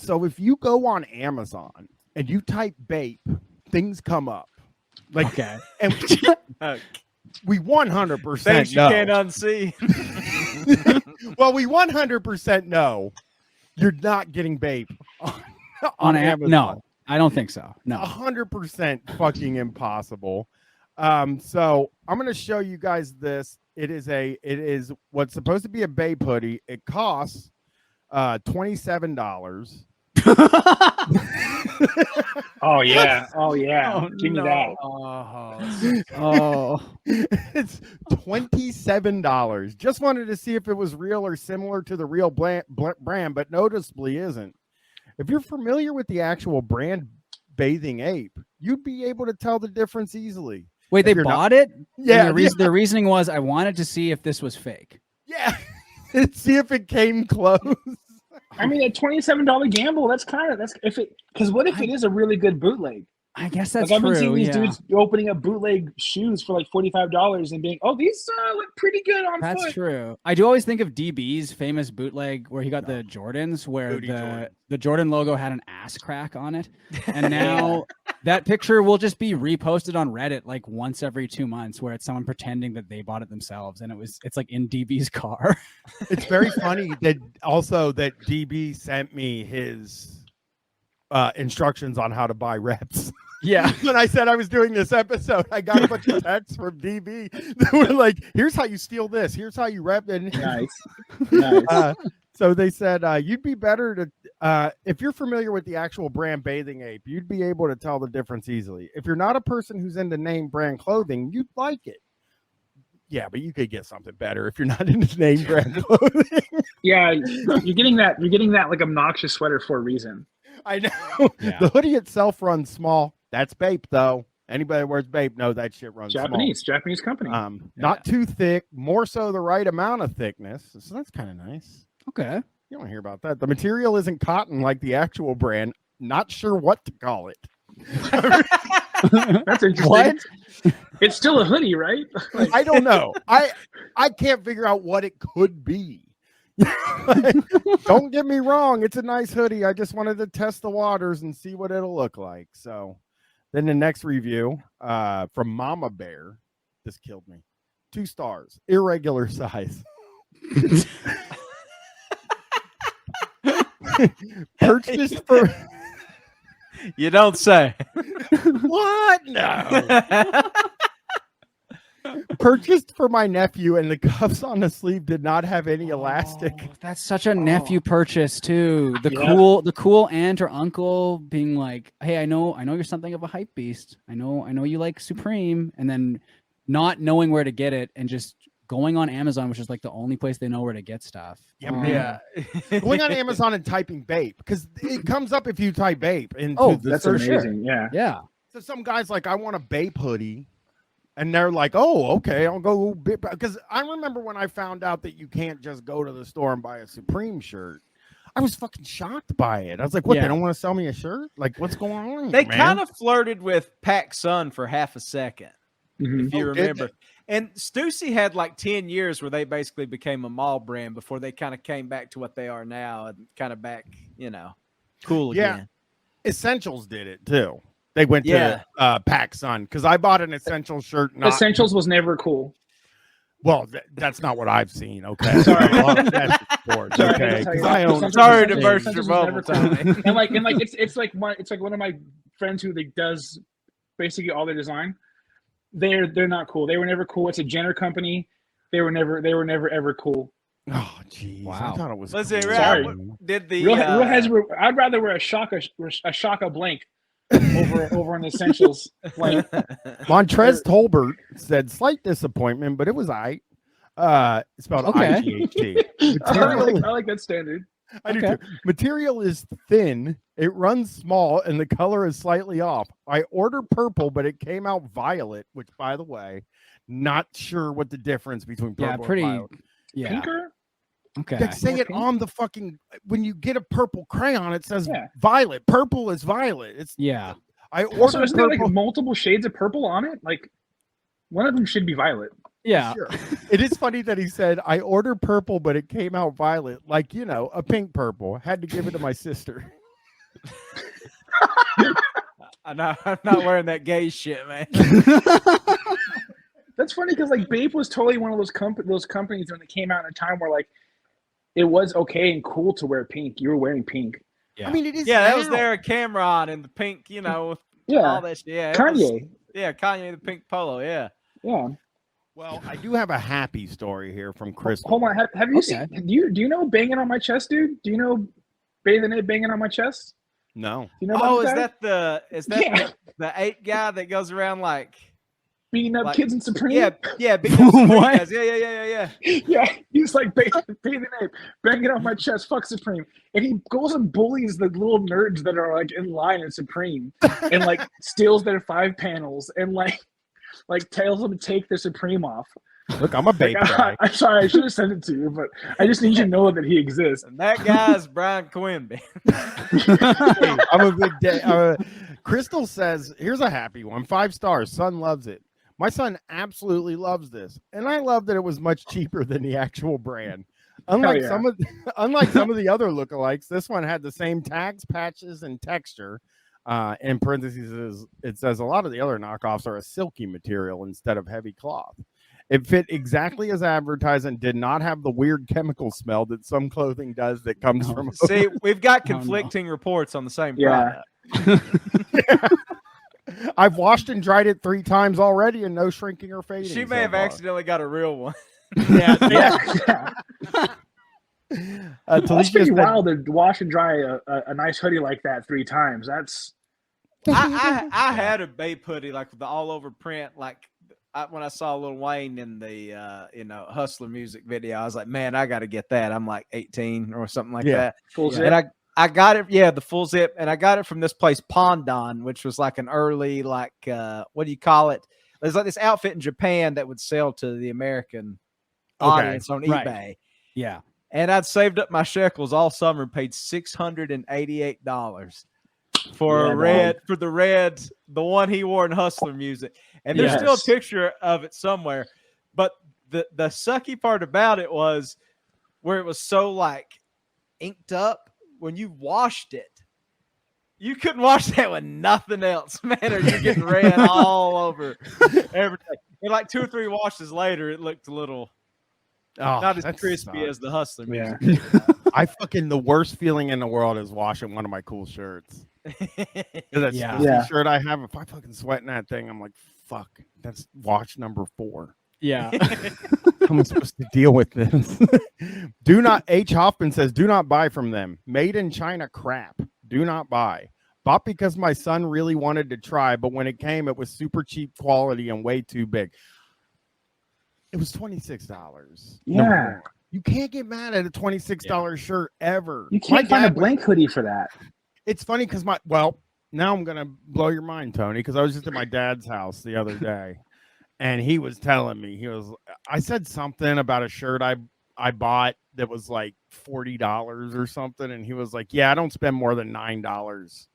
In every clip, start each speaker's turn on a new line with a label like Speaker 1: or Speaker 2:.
Speaker 1: So if you go on Amazon and you type Bape, things come up. Like,
Speaker 2: Okay.
Speaker 1: And we 100%
Speaker 3: Things you
Speaker 1: know.
Speaker 3: can't unsee.
Speaker 1: Well, we 100% know you're not getting Bape on Amazon.
Speaker 2: No, I don't think so. No.
Speaker 1: 100% fucking impossible. So I'm going to show you guys this. It is what's supposed to be a Bape hoodie. It costs $27.
Speaker 4: Oh yeah. Oh yeah.
Speaker 2: Oh,
Speaker 4: Give me
Speaker 2: no.
Speaker 4: that.
Speaker 2: Oh.
Speaker 1: It's $27. Just wanted to see if it was real or similar to the real brand, but noticeably isn't. If you're familiar with the actual brand Bathing Ape, you'd be able to tell the difference easily.
Speaker 2: Wait, they bought it?
Speaker 1: Yeah.
Speaker 2: And their reasoning was, I wanted to see if this was fake.
Speaker 1: Yeah. See if it came close.
Speaker 4: I mean, a $27 gamble. Because what if it is a really good bootleg?
Speaker 2: I guess that's
Speaker 4: I've been
Speaker 2: true.
Speaker 4: seeing these dudes opening up bootleg shoes for like $45 and being, oh, these look pretty good on foot.
Speaker 2: That's true. I do always think of DB's famous bootleg where he got the Jordans, where the Jordan logo had an ass crack on it. And now that picture will just be reposted on Reddit like once every 2 months, where it's someone pretending that they bought it themselves. And it's like in DB's car.
Speaker 1: It's very funny that DB sent me his instructions on how to buy reps.
Speaker 2: Yeah.
Speaker 1: When I said I was doing this episode, I got a bunch of texts from DB that were like, here's how you steal this. Here's how you rep it.
Speaker 4: Nice.
Speaker 1: So they said, you'd be better to, if you're familiar with the actual brand Bathing Ape, you'd be able to tell the difference easily. If you're not a person who's into name brand clothing, you'd like it. Yeah, but you could get something better if you're not into name brand clothing.
Speaker 4: Yeah, you're getting that like obnoxious sweater for a reason.
Speaker 1: I know. Yeah. The hoodie itself runs small. That's Bape, though. Anybody that wears Bape knows that shit runs
Speaker 4: Japanese
Speaker 1: small.
Speaker 4: company.
Speaker 1: Not too thick, more so the right amount of thickness. So that's kind of nice.
Speaker 2: Okay.
Speaker 1: You don't hear about that. The material isn't cotton like the actual brand. Not sure what to call it.
Speaker 4: That's interesting.
Speaker 1: What?
Speaker 4: It's still a hoodie, right?
Speaker 1: I don't know. I can't figure out what it could be. Don't get me wrong, it's a nice hoodie. I just wanted to test the waters and see what it'll look like. So then the next review from Mama Bear, this killed me. 2 stars, irregular size. Purchased for
Speaker 3: You don't say.
Speaker 1: what? No. Purchased for my nephew, and the cuffs on the sleeve did not have any elastic.
Speaker 2: That's such a nephew purchase too. The cool aunt or uncle being like, "Hey, I know you're something of a hype beast. I know you like Supreme," and then not knowing where to get it and just going on Amazon, which is like the only place they know where to get stuff.
Speaker 3: Yeah.
Speaker 1: Going on Amazon and typing Bape, because it comes up if you type Bape.
Speaker 4: That's amazing.
Speaker 1: Sure.
Speaker 4: Yeah.
Speaker 1: So some guy's like, I want a Bape hoodie. And they're like, oh, okay, I'll go. Because I remember when I found out that you can't just go to the store and buy a Supreme shirt. I was fucking shocked by it. I was like, what, they don't want to sell me a shirt? Like, what's going on?
Speaker 3: They kind of flirted with Pac Sun for half a second, if you remember. And Stussy had like 10 years where they basically became a mall brand before they kind of came back to what they are now and kind of back, cool again.
Speaker 1: Yeah. Essentials did it too. They went to Pac Sun because I bought an Essentials shirt.
Speaker 4: Essentials was never cool.
Speaker 1: Well, that's not what I've seen. Okay, sorry. Okay,
Speaker 3: sorry to burst your bubble, Tommy.
Speaker 4: and it's like one of my friends who does basically all their design. They're not cool. They were never cool. It's a Jenner company. They were never ever cool.
Speaker 1: Oh, geez.
Speaker 2: Wow.
Speaker 1: I thought it was.
Speaker 3: Listen,
Speaker 1: cool.
Speaker 3: sorry. Did the
Speaker 4: real heads? I'd rather wear a Shaka blank. over in Essentials. Like,
Speaker 1: Montrez Tolbert said slight disappointment, but it was I. Spelled IGHT.
Speaker 4: I like that standard.
Speaker 1: I do too. Material is thin, it runs small, and the color is slightly off. I ordered purple, but it came out violet, which, by the way, not sure what the difference between purple and violet.
Speaker 2: Yeah.
Speaker 4: Pinker?
Speaker 2: Okay.
Speaker 1: They say it on the fucking, when you get a purple crayon, it says violet. Purple is violet. It's I ordered
Speaker 4: so isn't there like multiple shades of purple on it? Like one of them should be violet.
Speaker 2: Yeah.
Speaker 1: Sure. It is funny that he said, I ordered purple, but it came out violet. Like, a pink purple. Had to give it to my sister.
Speaker 3: I'm not wearing that gay shit, man.
Speaker 4: That's funny because like Bape was totally one of those companies when it came out in a time where like it was okay and cool to wear pink. You were wearing pink.
Speaker 2: Yeah.
Speaker 1: I mean, it is.
Speaker 3: Yeah,
Speaker 1: now.
Speaker 3: that was there, Cameron and the pink, you know,
Speaker 4: Yeah.
Speaker 3: all that shit. Yeah,
Speaker 4: Kanye.
Speaker 3: Kanye the pink polo. Yeah.
Speaker 4: Yeah.
Speaker 1: Well, I do have a happy story here from Crystal.
Speaker 4: Hold on. Have you
Speaker 2: Okay.
Speaker 4: seen? Do you know banging on my chest, dude? Do you know bathing it banging on my chest?
Speaker 1: No.
Speaker 4: Do you know about
Speaker 3: Is
Speaker 4: that?
Speaker 3: the 8 guy that goes around like
Speaker 4: Beating up
Speaker 3: like-
Speaker 4: kids in Supreme?
Speaker 3: Yeah, big Supreme
Speaker 2: What?
Speaker 3: guys. Yeah.
Speaker 4: Yeah, he's like bathing ape, banging on my chest, fuck Supreme. And he goes and bullies the little nerds that are like in line at Supreme and like steals their 5 panels and like tells them to take their Supreme off.
Speaker 1: Look, I'm a Bape guy.
Speaker 4: I'm sorry, I should have sent it to you, but I just need you to know that he exists.
Speaker 3: And that guy's Brian Quimby.
Speaker 1: I'm a big day. Crystal says, here's a happy one. 5 stars. Son loves it. My son absolutely loves this. And I love that it was much cheaper than the actual brand. Unlike
Speaker 4: yeah.
Speaker 1: some of the other lookalikes, this one had the same tags, patches, and texture. In parentheses, it says a lot of the other knockoffs are a silky material instead of heavy cloth. It fit exactly as advertised and did not have the weird chemical smell that some clothing does that comes from.
Speaker 3: See, we've got
Speaker 2: Oh, no.
Speaker 3: conflicting reports on the same
Speaker 4: Yeah.
Speaker 3: product.
Speaker 1: I've washed and dried it 3 times already, and no shrinking or fading.
Speaker 3: She may
Speaker 1: so
Speaker 3: have
Speaker 1: far.
Speaker 3: accidentally got a real one.
Speaker 1: Yeah,
Speaker 4: Yeah. That's
Speaker 1: Talisha
Speaker 4: pretty
Speaker 1: said-
Speaker 4: wild to wash and dry a nice hoodie like that 3 times. That's
Speaker 3: I had a Bape hoodie like with the all over print. Like when I saw Lil Wayne in the Hustler music video, I was like, man, I got to get that. I'm like 18 or something like that.
Speaker 4: full zip.
Speaker 3: And I got it, the full zip, and I got it from this place Pondon, which was like an early what do you call it? There's like this outfit in Japan that would sell to the American audience on
Speaker 2: Right.
Speaker 3: eBay.
Speaker 2: Yeah.
Speaker 3: And I'd saved up my shekels all summer and paid $688 for the one he wore in Hustler music. And there's still a picture of it somewhere. But the sucky part about it was where it was so like inked up when you washed it. You couldn't wash that with nothing else, man, or you're getting red all over everything. And like 2 or 3 washes later, it looked a little not as crispy as the Hustler music.
Speaker 1: The worst feeling in the world is washing one of my cool shirts. That shirt I have, if I fucking sweat in that thing, I'm like, fuck, that's wash number 4.
Speaker 2: Yeah.
Speaker 1: How am I supposed to deal with this? H. Hoffman says, do not buy from them. Made in China crap. Do not buy. Bought because my son really wanted to try, but when it came, it was super cheap quality and way too big. It was $26.
Speaker 4: Yeah.
Speaker 1: You can't get mad at a $26 shirt ever.
Speaker 4: You can't find a blank hoodie for that.
Speaker 1: It's funny because now I'm going to blow your mind, Tony, because I was just at my dad's house the other day and he was telling me, I said something about a shirt I bought that was like $40 or something. And he was like, yeah, I don't spend more than $9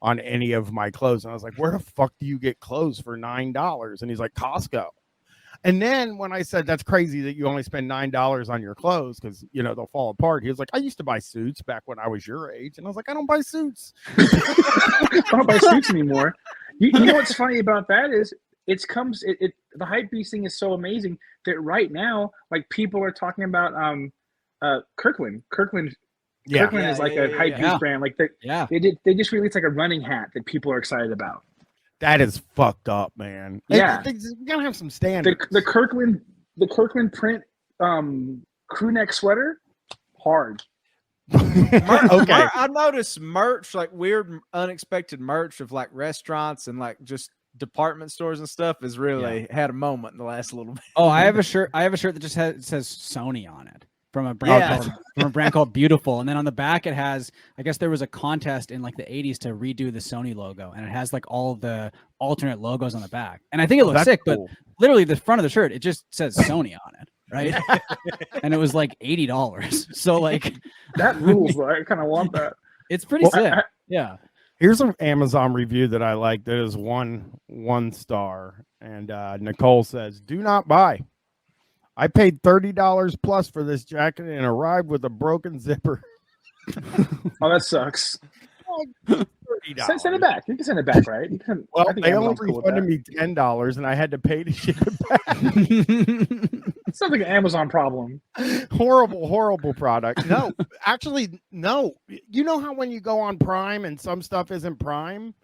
Speaker 1: on any of my clothes. And I was like, where the fuck do you get clothes for $9? And he's like, Costco. And then when I said that's crazy that you only spend $9 on your clothes because they'll fall apart, he was like, I used to buy suits back when I was your age. And I was like, I don't buy suits.
Speaker 4: I don't buy suits anymore. You know what's funny about that is the hype beast thing is so amazing that right now, like people are talking about Kirkland. Kirkland is like a hype beast brand. Like they just released like a running hat that people are excited about.
Speaker 1: That is fucked up, man.
Speaker 4: Yeah,
Speaker 1: you gotta have some standards.
Speaker 4: The Kirkland print crew neck sweater, hard.
Speaker 1: Okay.
Speaker 3: I noticed merch, like weird, unexpected merch of like restaurants and like just department stores and stuff, has really had a moment in the last little bit.
Speaker 2: Oh, I have a shirt that just says Sony on it. From a brand called Beautiful, and then on the back it has, I guess there was a contest in like the 80s to redo the Sony logo, and it has like all the alternate logos on the back, and I think it looks sick, cool. But literally the front of the shirt, it just says Sony on it, right? And it was like $80. So like
Speaker 4: that rules, bro. I kind of want that.
Speaker 2: It's pretty sick. Yeah.
Speaker 1: Here's an Amazon review that I like. That is one star, and Nicole says, "Do not buy. I paid $30 plus for this jacket and arrived with a broken zipper."
Speaker 4: Oh, that sucks.
Speaker 1: $30.
Speaker 4: Send it back. You can send it back, right? You can,
Speaker 1: Well,
Speaker 4: I think
Speaker 1: they only
Speaker 4: Amazon's cool with
Speaker 1: refunded
Speaker 4: that.
Speaker 1: me $10, and I had to pay to ship it back.
Speaker 4: It sounds like an Amazon problem.
Speaker 1: Horrible product. No, actually, no. You know how when you go on Prime and some stuff isn't Prime,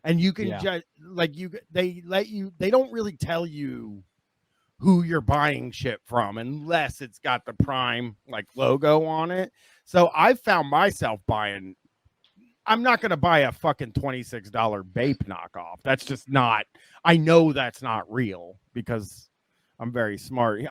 Speaker 1: and you can just they don't really tell you who you're buying shit from unless it's got the Prime like logo on it. So I found myself buying. I'm not going to buy a fucking $26 Bape knockoff. That's just not. I know that's not real because I'm very smart.